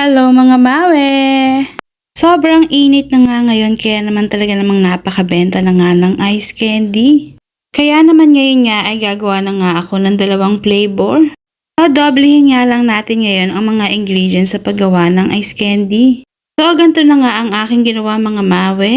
Hello mga mawe! Sobrang init na nga ngayon kaya naman talaga namang napakabenta na nga ng ice candy. Kaya naman ngayon nga ay gagawa na nga ako ng dalawang flavor. So doblehin nga lang natin ngayon ang mga ingredients sa paggawa ng ice candy. So ganito na nga ang aking ginawa mga mawe.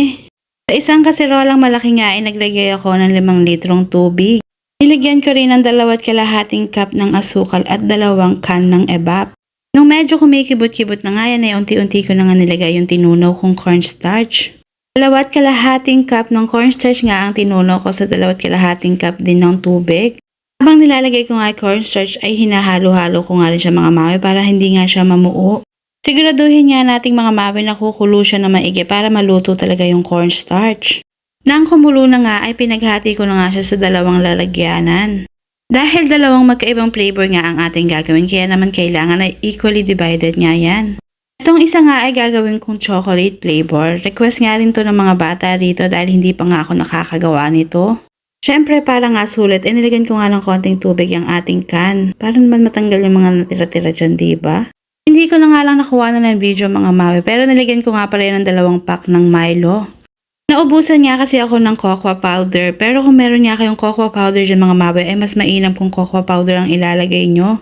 Sa isang kaserolang malaki nga ay naglagay ako ng 5 litrong tubig. Nilagyan ko rin ng 2.5 cup ng asukal at 2 can ng evap. Nung medyo kumikibot-kibot na nga yan ay unti-unti ko na nga nilagay yung tinunaw kong cornstarch. 2.5 cup ng cornstarch nga ang tinunaw ko sa 2.5 cup din ng tubig. Habang nilalagay ko nga yung cornstarch ay hinahalo-halo ko nga rin siya mga mawe para hindi nga siya mamuo. Siguraduhin nga nating mga mawe na kukulo siya na maigi para maluto talaga yung cornstarch. Nang kumulo na nga ay pinaghati ko na nga siya sa 2 lalagyanan. Dahil 2 magkaibang flavor nga ang ating gagawin kaya naman kailangan ay equally divided nga yan. Itong isa nga ay gagawin kong chocolate flavor. Request nga rin to ng mga bata rito dahil hindi pa nga ako nakakagawa nito. Syempre para nga sulit, nilagyan ko nga ng konting tubig ang ating can para naman matanggal yung mga natira-tira dyan, diba? Hindi ko na nga lang nakuha na ng video mga mawe pero nilagyan ko nga pala ng 2 pack ng Milo. Naubusan nga kasi ako ng cocoa powder pero kung meron nga kayong cocoa powder dyan mga mawe ay mas mainam kung cocoa powder ang ilalagay nyo.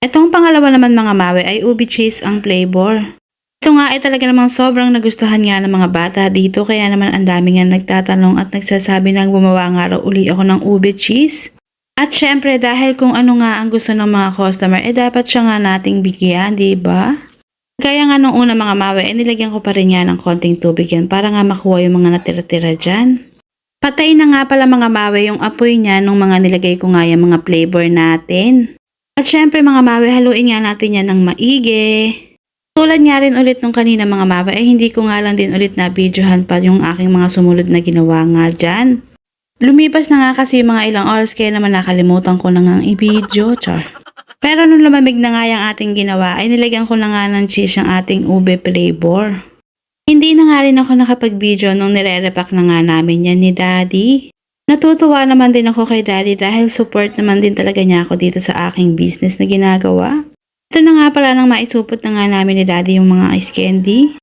Itong pangalawa naman mga mawe ay ubi cheese ang flavor. Ito nga ay talaga namang sobrang nagustuhan nga ng mga bata dito kaya naman ang dami nga nagtatanong at nagsasabi na gumawa nga raw uli ako ng ubi cheese. At syempre dahil kung ano nga ang gusto ng mga customer dapat siya nga nating bigyan, diba? Kaya nga nung una mga mawe, nilagyan ko pa rin yan ng konting tubig yan para nga makuha yung mga natira-tira dyan. Patay na nga pala mga mawe yung apoy niya nung mga nilagay ko nga yung mga flavor natin. At syempre mga mawe, haluin nga natin yan ng maigi. Tulad nga rin ulit nung kanina mga mawe, ay hindi ko nga lang din ulit na videohan pa yung aking mga sumunod na ginawa nga dyan. Lumipas na nga kasi mga ilang oras kaya naman nakalimutan ko na nga ang i-video, char. Pero nung lumamig na nga yung ating ginawa ay nilagyan ko na nga ng cheese ang ating ube flavor. Hindi na nga rin ako nakapag-video nung nire-repack na nga namin yan ni Daddy. Natutuwa naman din ako kay Daddy dahil support naman din talaga niya ako dito sa aking business na ginagawa. Ito na nga pala nang maisupot na nga namin ni Daddy yung mga ice candy.